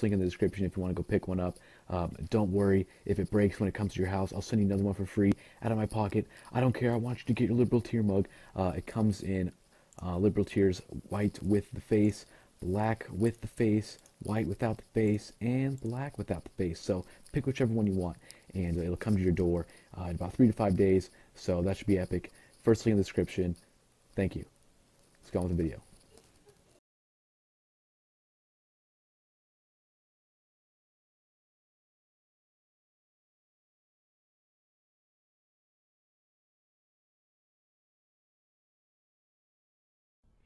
link in the description if you want to go pick one up. Don't worry if it breaks when it comes to your house. I'll send you another one for free out of my pocket. I don't care. I want you to get your liberal tier mug. It comes in liberal tiers, white with the face, black with the face, white without the face, and black without the face. So pick whichever one you want, and it'll come to your door in about 3 to 5 days. So that should be epic. First link in the description. Thank you. Let's go on with the video.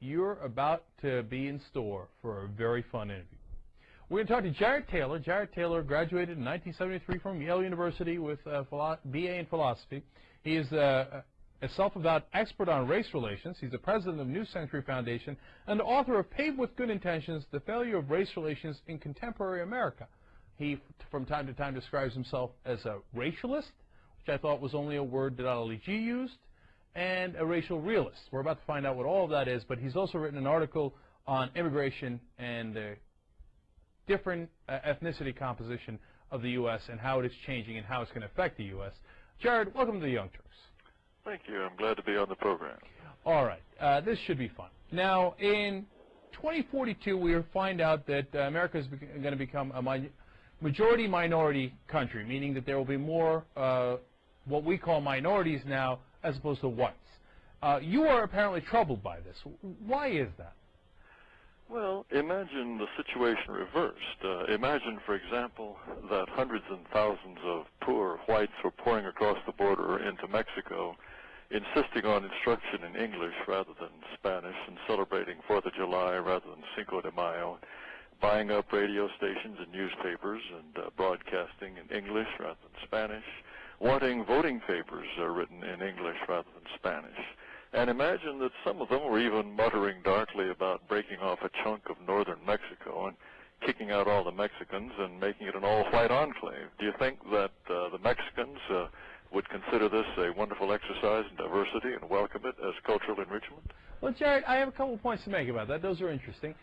You're about to be in store for a very fun interview. We're going to talk to Jared Taylor. Jared Taylor graduated in 1973 from Yale University with a BA in philosophy. He is a self-avowed expert on race relations. He's the president of New Century Foundation and the author of Paved with Good Intentions, The Failure of Race Relations in Contemporary America. He, from time to time, describes himself as a racialist, which I thought was only a word that Ali G used, and a racial realist. We're about to find out what all of that is, but he's also written an article on immigration and the different ethnicity composition of the U.S. and how it is changing and how it's going to affect the U.S. Jared, welcome to the Young Turks. Thank you. I'm glad to be on the program. All right. This should be fun. Now, in 2042, we find out that America is going to become a majority-minority country, meaning that there will be more what we call minorities now as opposed to whites. You are apparently troubled by this. Why is that? Well, imagine the situation reversed. Imagine, for example, that hundreds and thousands of poor whites were pouring across the border into Mexico, insisting on instruction in English rather than Spanish, and celebrating 4th of July rather than Cinco de Mayo, buying up radio stations and newspapers and broadcasting in English rather than Spanish, wanting voting papers written in English rather than Spanish. And imagine that some of them were even muttering darkly about breaking off a chunk of northern Mexico and kicking out all the Mexicans and making it an all-white enclave. Do you think that the Mexicans would consider this a wonderful exercise in diversity and welcome it as cultural enrichment? Well, Jared, I have a couple of points to make about that. Those are interesting.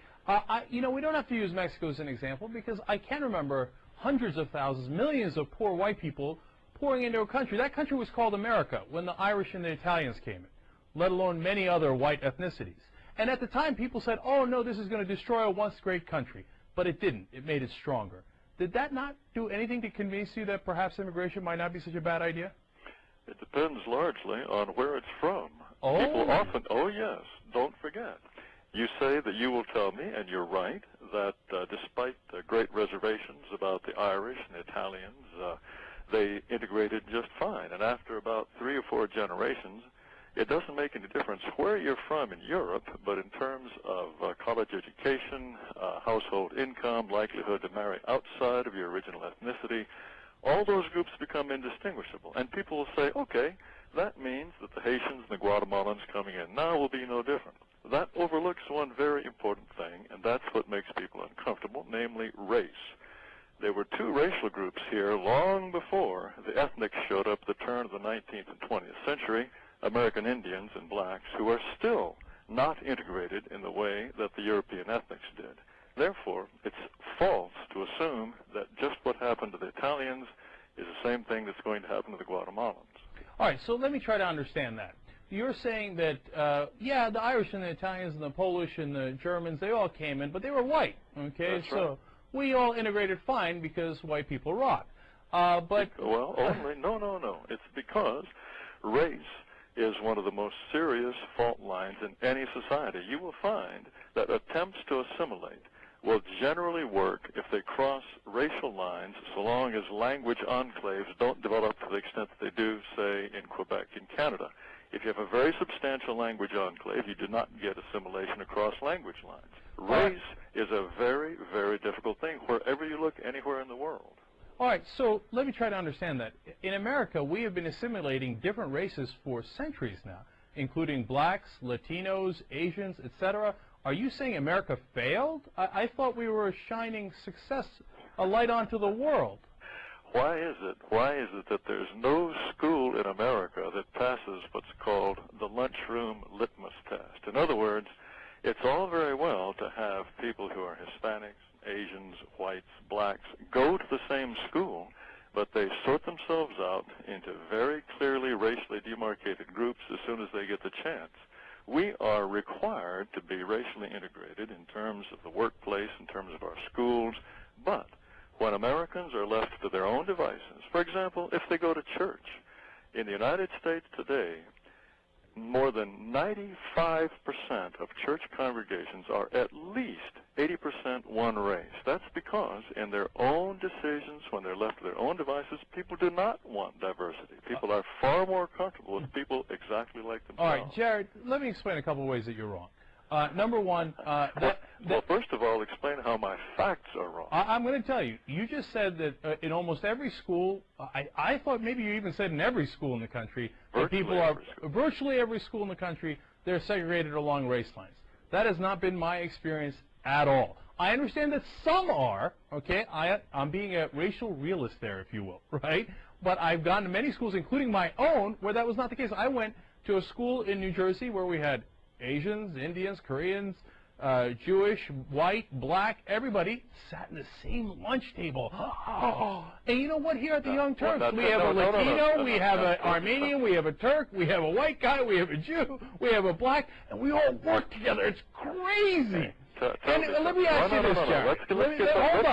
You know, we don't have to use Mexico as an example because I can remember hundreds of thousands, millions of poor white people pouring into a country. That country was called America when the Irish and the Italians came in, let alone many other white ethnicities. And at the time, people said, oh, no, this is going to destroy a once great country. But it didn't. It made it stronger. Did that not do anything to convince you that perhaps immigration might not be such a bad idea? It depends largely on where it's from. Oh. People often, oh, yes, don't forget. You say that you will tell me, and you're right, that despite great reservations about the Irish and Italians, they integrated just fine. And after about 3 or 4 generations, it doesn't make any difference where you're from in Europe, but in terms of college education, household income, likelihood to marry outside of your original ethnicity, all those groups become indistinguishable. And people will say, okay, that means that the Haitians and the Guatemalans coming in now will be no different. That overlooks one very important thing, and that's what makes people uncomfortable, namely race. There were 2 racial groups here long before the ethnics showed up at the turn of the 19th and 20th century, American Indians and blacks, who are still not integrated in the way that the European ethnics did. Therefore, it's false to assume that just what happened to the Italians is the same thing that's going to happen to the Guatemalans. All right, so let me try to understand that. You're saying that, yeah, the Irish and the Italians and the Polish and the Germans, they all came in, but they were white, okay? That's so right. We all integrated fine because white people rock. But well, no. It's because race is one of the most serious fault lines in any society. You will find that attempts to assimilate will generally work if they cross racial lines, so long as language enclaves don't develop to the extent that they do, say, in Quebec in Canada. If you have a very substantial language enclave, you do not get assimilation across language lines. Race is a very, very difficult thing wherever you look, anywhere in the world. all right, so let me try to understand that. In America, we have been assimilating different races for centuries now, including blacks, Latinos, Asians, etc. Are you saying America failed? I thought we were a shining success, a light onto the world. Why is it that there's no school in America that passes what's called the lunchroom litmus test? In other words, it's all very well to have people who are Hispanics, Asians, whites, blacks go to the same school, but they sort themselves out into very clearly racially demarcated groups as soon as they get the chance. We are required to be racially integrated in terms of the workplace, in terms of our schools, but when Americans are left to their own devices, for example, if they go to church, in the United States today, more than 95% of church congregations are at least 80% one race. That's because in their own decisions, when they're left to their own devices, people do not want diversity. People are far more comfortable with people exactly like themselves. All right, Jared, let me explain a couple of ways that you're wrong. Number one, well, first of all, explain how my facts are wrong. I'm going to tell you. You just said that in almost every school, I thought maybe you even said in every school in the country, that people are, virtually every school in the country, they're segregated along race lines. That has not been my experience at all. I understand that some are, okay? I'm being a racial realist there, if you will, right? But I've gone to many schools, including my own, where that was not the case. I went to a school in New Jersey where we had Asians, Indians, Koreans, Jewish, white, black, everybody sat in the same lunch table. And you know what? Here at the Young Turks, we have a Latino, we have an Armenian, we have a Turk, we have a white guy, we have a Jew, we have a black, and we all work together. It's crazy. Let me ask you this, Jared.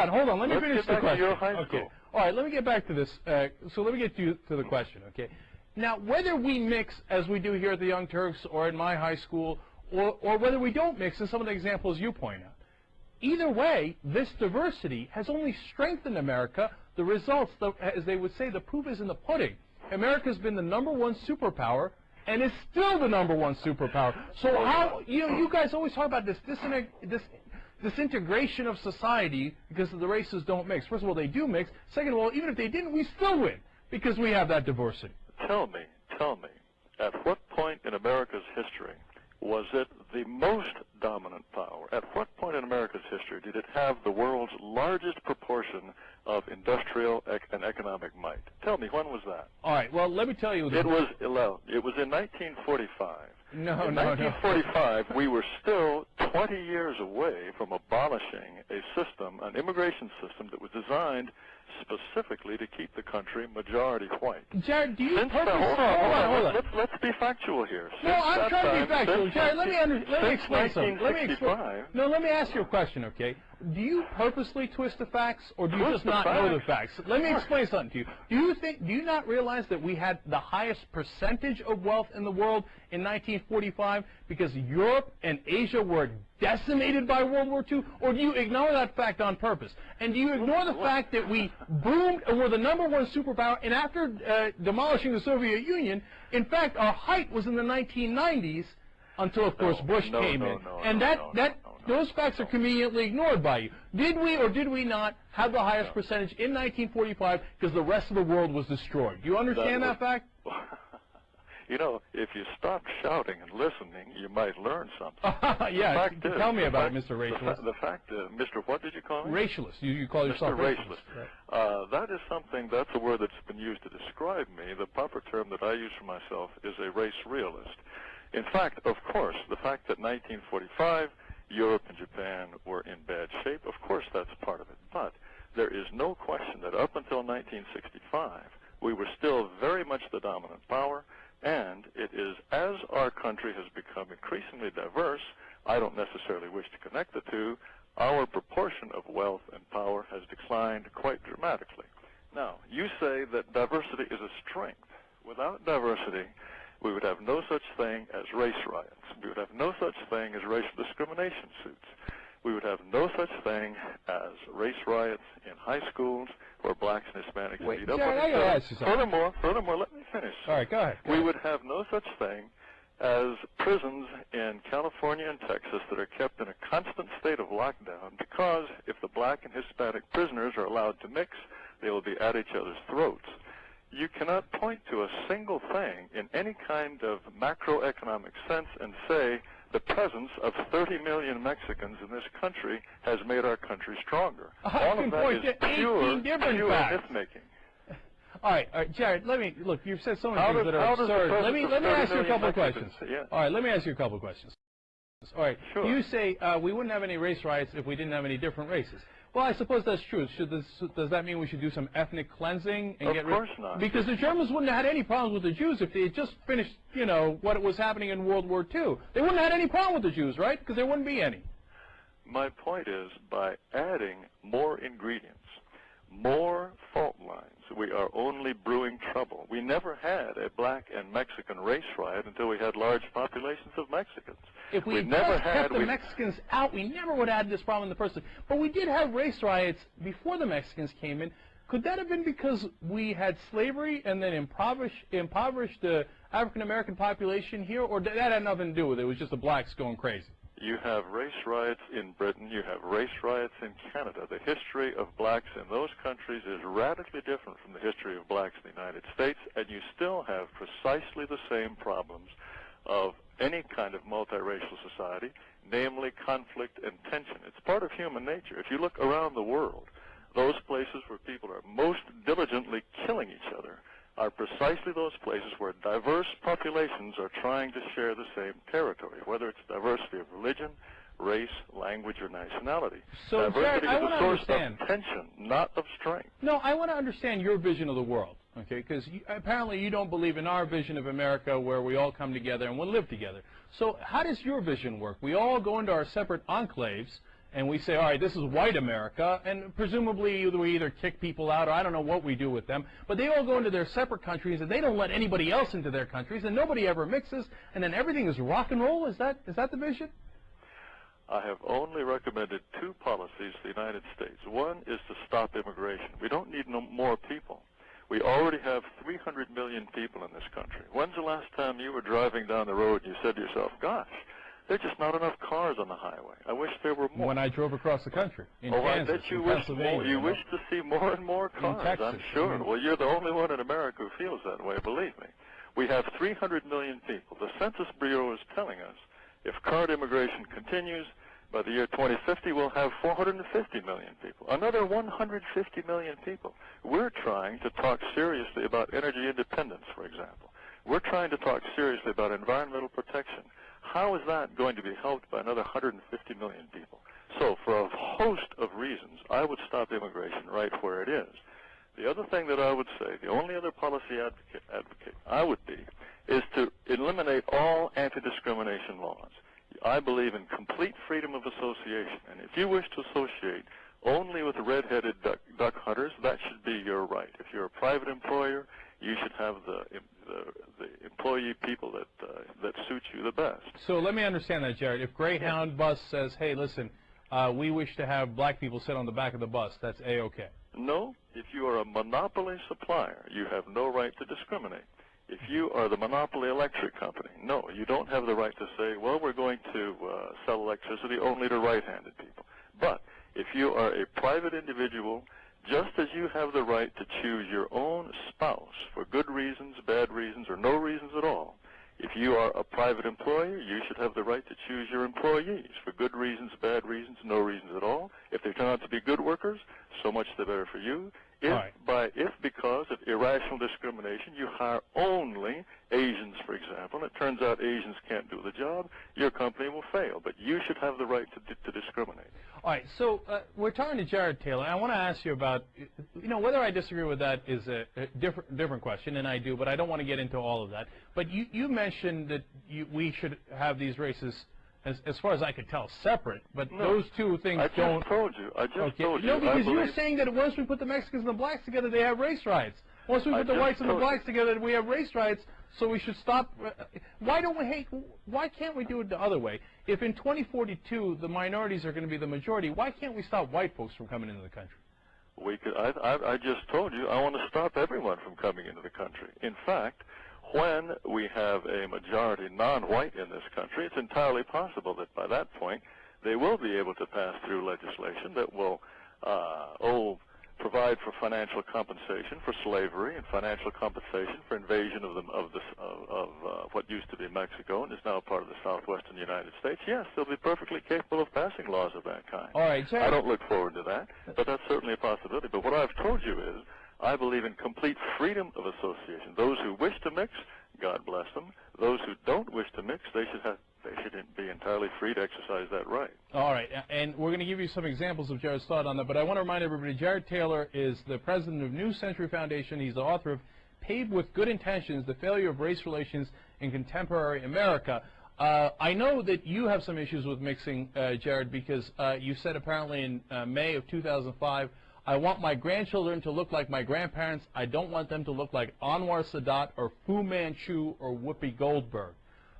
Hold on. Let me finish the question. Okay. All right, let me get back to this. So let me get to the question, okay? Now, whether we mix, as we do here at the Young Turks or in my high school, or whether we don't mix, in some of the examples you point out, either way, this diversity has only strengthened America. The results, as they would say, the proof is in the pudding. America's been the #1 superpower, and is still the #1 superpower. So how, you guys always talk about this disintegration of society because the races don't mix. First of all, they do mix. Second of all, even if they didn't, we still win because we have that diversity. Tell me, at what point in America's history was it the most dominant power? At what point in America's history did it have the world's largest proportion of industrial and economic might? Tell me, when was that? All right, well, let me tell you. It was in 1945. In 1945, we were still 20 years away from abolishing a system, an immigration system that was designed specifically to keep the country majority white. Jared, do you hold on. Let's be factual here. No, I'm trying to be factual. Jared, let me explain something. Let me ask you a question, okay? Do you purposely twist the facts, or do you just not know the facts? Let me explain something to you. Do you not realize that we had the highest percentage of wealth in the world in 1945 because Europe and Asia were decimated by World War II? Or do you ignore that fact on purpose? And do you ignore the fact that we boomed and were the #1 superpower, and after demolishing the Soviet Union, in fact, our height was in the 1990s until, of course, Bush came in. And those facts are conveniently ignored by you. Did we or did we not have the highest percentage in 1945 because the rest of the world was destroyed? Do you understand that fact? You know, if you stop shouting and listening, you might learn something. Yeah, tell me about it, Mr. Racialist. The fact, Mr. What did you call me? Racialist. You call yourself Racialist. Right. That is something, that's a word that's been used to describe me. The proper term that I use for myself is a race realist. In fact, of course, the fact that 1945, Europe and Japan were in bad shape, of course that's part of it. But there is no question that up until 1965, we were still very much the dominant power, and it is as our country has become increasingly diverse, I don't necessarily wish to connect the two, our proportion of wealth and power has declined quite dramatically. Now, you say that diversity is a strength. Without diversity, we would have no such thing as race riots. We would have no such thing as racial discrimination suits. We would have no such thing as race riots in high schools where blacks and Hispanics beat up on each other. Furthermore, let me finish. All right, go ahead. We would have no such thing as prisons in California and Texas that are kept in a constant state of lockdown because if the black and Hispanic prisoners are allowed to mix, they will be at each other's throats. You cannot point to a single thing in any kind of macroeconomic sense and say the presence of 30 million Mexicans in this country has made our country stronger. All of that is pure myth-making. All right, Jared, look, you've said so many things that are absurd. Let me ask you a couple of questions. Yeah. All right, let me ask you a couple of questions. All right, sure. You say we wouldn't have any race riots if we didn't have any different races. Well, I suppose that's true. Does that mean we should do some ethnic cleansing and Of course not. Because the Germans wouldn't have had any problems with the Jews if they had just finished, you know, what was happening in World War II. They wouldn't have had any problem with the Jews, right? Because there wouldn't be any. My point is, by adding more ingredients, more fault lines, we are only brewing trouble. We never had a black and Mexican race riot until we had large populations of Mexicans. If we never just kept the Mexicans out, we never would have had this problem in the first place. But we did have race riots before the Mexicans came in. Could that have been because we had slavery and then impoverished the African-American population here? Or that had nothing to do with it? It was just the blacks going crazy? You have race riots in Britain. You have race riots in Canada. The history of blacks in those countries is radically different from the history of blacks in the United States, and you still have precisely the same problems of any kind of multiracial society, namely conflict and tension. It's part of human nature. If you look around the world, those places where people are most diligently killing each other are precisely those places where diverse populations are trying to share the same territory, whether it's diversity of religion, race, language, or nationality. So, diversity Jared, is a source of tension, not of strength. No, I want to understand your vision of the world, okay? Because apparently you don't believe in our vision of America where we all come together and we'll live together. So how does your vision work? We all go into our separate enclaves, and we say, all right, this is white America, and presumably we either kick people out or I don't know what we do with them, but they all go into their separate countries, and they don't let anybody else into their countries, and nobody ever mixes, and then everything is rock and roll? Is that the vision? I have only recommended two policies to the United States. One is to stop immigration. We don't need no more people. We already have 300 million people in this country. When's the last time you were driving down the road and you said to yourself, gosh, there are just not enough cars on the highway. I wish there were more. When I drove across the country, in Kansas, I bet you in wish Pennsylvania. you wish to see more and more cars, in Texas, I'm sure. Well, you're the only one in America who feels that way, believe me. We have 300 million people. The Census Bureau is telling us if current immigration continues, by the year 2050, we'll have 450 million people, another 150 million people. We're trying to talk seriously about energy independence, for example. We're trying to talk seriously about environmental protection. How is that going to be helped by another 150 million people? So for a host of reasons, I would stop immigration right where it is. The other thing that I would say, the only other policy advocate I would be, is to eliminate all anti-discrimination laws. I believe in complete freedom of association, and if you wish to associate only with red-headed duck hunters, that should be your right. If you're a private employer, you should have the employee people that suit you the best. So let me understand that, Jared. If Greyhound Bus says, hey, listen, we wish to have black people sit on the back of the bus, that's A-OK. No. If you are a monopoly supplier, you have no right to discriminate. If you are the monopoly electric company, no, you don't have the right to say, well, we're going to sell electricity only to right-handed people. But if you are a private individual, just as you have the right to choose your own spouse for good reasons, bad reasons, or no reasons at all, if you are a private employer, you should have the right to choose your employees for good reasons, bad reasons, no reasons at all. If they turn out to be good workers, so much the better for you. If because of irrational discrimination you hire only Asians, for example, and it turns out Asians can't do the job, your company will fail. But you should have the right to discriminate. All right, so we're talking to Jared Taylor. I want to ask you about, whether I disagree with that is a different question, and I do, but I don't want to get into all of that. But you mentioned that we should have these races, as far as I could tell, separate, but no, those two things don't... I just told you. No, because you were saying that once we put the Mexicans and the blacks together, they have race riots. Once we put the whites and the blacks together, we have race riots, so we should stop... Why can't we do it the other way? If in 2042 the minorities are going to be the majority, why can't we stop white folks from coming into the country? We could. I just told you I want to stop everyone from coming into the country. In fact, when we have a majority non-white in this country, it's entirely possible that by that point they will be able to pass through legislation that will provide for financial compensation for slavery and financial compensation for invasion of what used to be Mexico and is now part of the southwestern United States. Yes, they'll be perfectly capable of passing laws of that kind. All right, Jared. I don't look forward to that, but that's certainly a possibility. But what I've told you is I believe in complete freedom of association. Those who wish to mix, God bless them. Those who don't wish to mix, they should be entirely free. free to exercise that right. All right, and we're going to give you some examples of Jared's thought on that, but I want to remind everybody, Jared Taylor is the president of New Century Foundation. He's the author of Paved with Good Intentions, The Failure of Race Relations in Contemporary America. I know that you have some issues with mixing, Jared, because you said apparently in May of 2005, I want my grandchildren to look like my grandparents. I don't want them to look like Anwar Sadat or Fu Manchu or Whoopi Goldberg.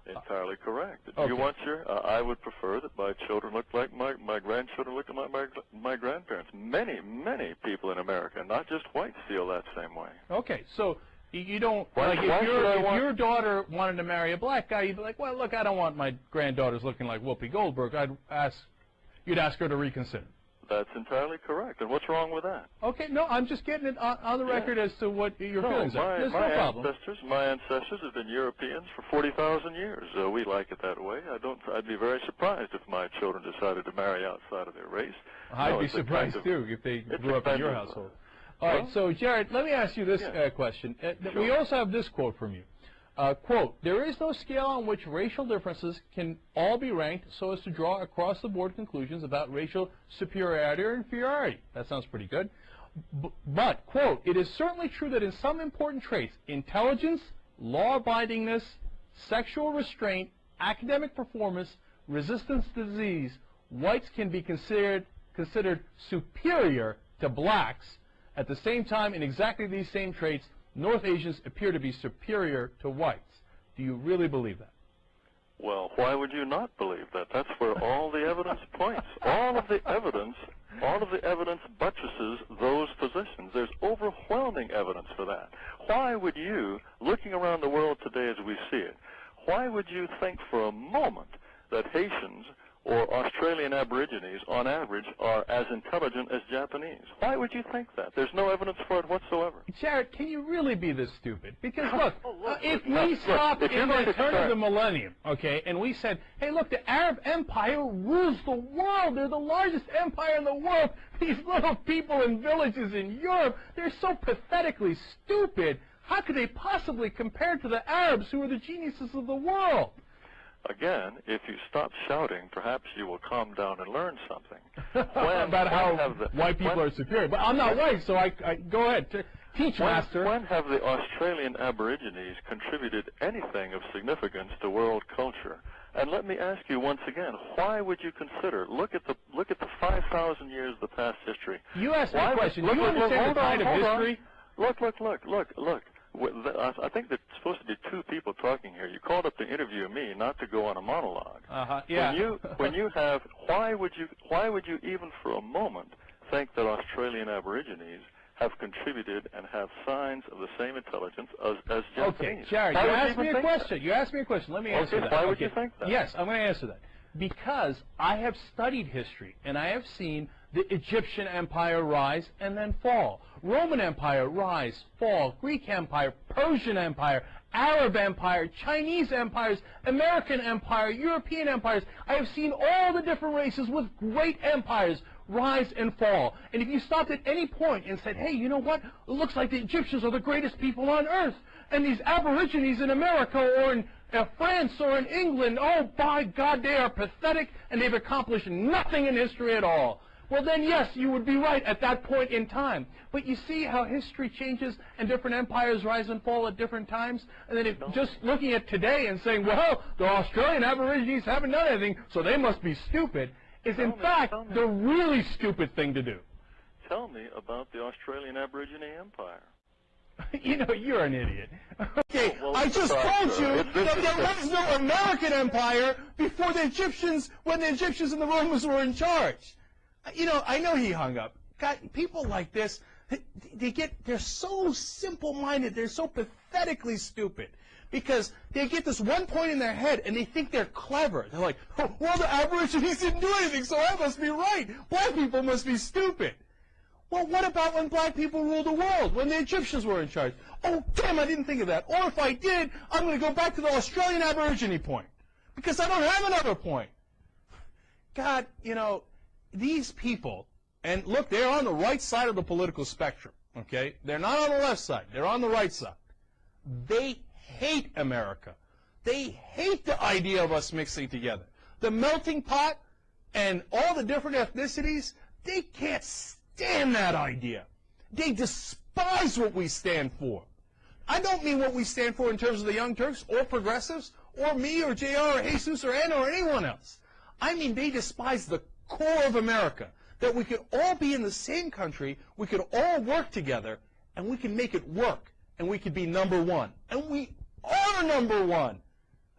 Entirely correct. Okay. You want your, I would prefer that my children look like my grandchildren look like my grandparents. Many people in America, not just whites, feel that same way. Okay, so you don't, Why if your daughter wanted to marry a black guy, you'd be like, well, look, I don't want my granddaughters looking like Whoopi Goldberg. You'd ask her to reconsider. That's entirely correct. And what's wrong with that? Okay, no, I'm just getting it on the record as to what your feelings are. There's no problem. My ancestors have been Europeans for 40,000 years. We like it that way. I'd be very surprised if my children decided to marry outside of their race. I'd be surprised too if they grew up in your household. All right, so Jared, let me ask you this question. We also have this quote from you. Quote, there is no scale on which racial differences can all be ranked so as to draw across-the-board conclusions about racial superiority or inferiority. That sounds pretty good. But, quote, it is certainly true that in some important traits, intelligence, law-abidingness, sexual restraint, academic performance, resistance to disease, whites can be considered superior to blacks. At the same time, in exactly these same traits, North Asians appear to be superior to whites. Do you really believe that? Well, why would you not believe that? That's where all the evidence points. All of the evidence buttresses those positions. There's overwhelming evidence for that. Why would you, looking around the world today as we see it, why would you think for a moment that Haitians or Australian Aborigines, on average, are as intelligent as Japanese? Why would you think that? There's no evidence for it whatsoever. Jared, can you really be this stupid? Because, look, if we stopped in the turn of the millennium, okay, and we said, hey, look, the Arab Empire rules the world. They're the largest empire in the world. These little people in villages in Europe, they're so pathetically stupid. How could they possibly compare to the Arabs, who are the geniuses of the world? Again, if you stop shouting, perhaps you will calm down and learn something. About how white people are superior. But I'm not white, so I go ahead. Teach, master. When have the Australian Aborigines contributed anything of significance to world culture? And let me ask you once again, why would you consider, look at the 5,000 years of the past history. You asked me a question. Do you understand the kind of history? Look. I think there's supposed to be two people talking here. You called up to interview me, not to go on a monologue. Yeah. Why would you even for a moment think that Australian Aborigines have contributed and have signs of the same intelligence as Japanese? Okay, Jared, you asked me a question. You asked me a question. Let me answer that. Why would you think that? Yes, I'm going to answer that. Because I have studied history, and I have seen the Egyptian Empire rise and then fall. Roman Empire rise, fall. Greek Empire, Persian Empire, Arab Empire, Chinese empires, American Empire, European empires. I have seen all the different races with great empires rise and fall. And if you stopped at any point and said, hey, you know what? It looks like the Egyptians are the greatest people on earth. And these Aborigines in America or in France or in England, oh, by God, they are pathetic and they've accomplished nothing in history at all. Well, then, yes, you would be right at that point in time. But you see how history changes and different empires rise and fall at different times? And then just looking at today and saying, well, the Australian Aborigines haven't done anything, so they must be stupid, is in fact the really stupid thing to do. Tell me about the Australian Aborigine Empire. You know, you're an idiot. Okay, well, I just told you that there was no American empire before the Egyptians, when the Egyptians and the Romans were in charge. You know, I know he hung up. God, people like this, they're so simple-minded, they're so pathetically stupid. Because they get this one point in their head and they think they're clever. They're like, oh, well, the Aborigines didn't do anything, so I must be right. Black people must be stupid. Well, what about when black people ruled the world, when the Egyptians were in charge? Oh, damn, I didn't think of that. Or if I did, I'm going to go back to the Australian Aborigine point. Because I don't have another point. God, you know, these people, and look, they're on the right side of the political spectrum, okay? They're not on the left side. They're on the right side. They hate America. They hate the idea of us mixing together. the melting pot and all the different ethnicities, they can't stand that idea. They despise what we stand for. I don't mean what we stand for in terms of the Young Turks or progressives or me or JR or Jesus or Anna or anyone else. I mean they despise the core of America, that we could all be in the same country, we could all work together, and we can make it work, and we could be number one. And we are number one.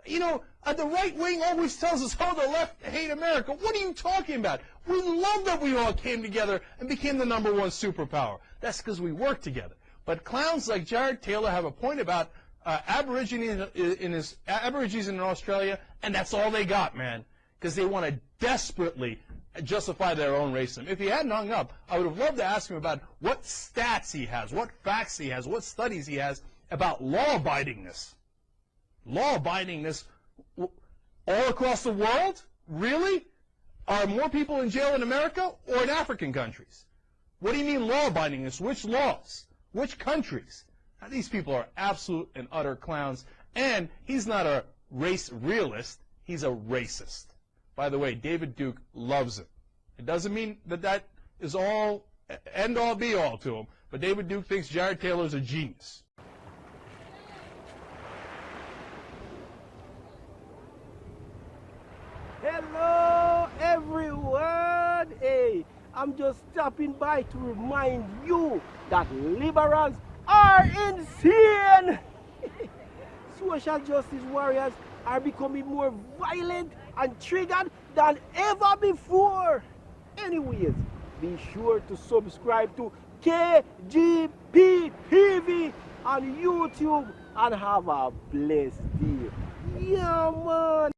You know, the right wing always tells us, oh, the left hate America. What are you talking about? We love that we all came together and became the number one superpower. That's because we work together. But clowns like Jared Taylor have a point about Aborigines in Australia, and that's all they got, man, because they want to desperately justify their own racism. If he hadn't hung up, I would have loved to ask him about what stats he has, what facts he has, what studies he has about law-abidingness. Law-abidingness all across the world? Really? Are more people in jail in America or in African countries? What do you mean law-abidingness? Which laws? Which countries? Now, these people are absolute and utter clowns. And he's not a race realist. He's a racist. By the way, David Duke loves him. It doesn't mean that that is all, end-all, be-all to him. But David Duke thinks Jared Taylor's a genius. Hello, everyone. Hey, I'm just stopping by to remind you that liberals are insane. Social justice warriors are becoming more violent and triggered than ever before. Anyways, be sure to subscribe to KGP TV on YouTube and have a blessed day. Yeah, man.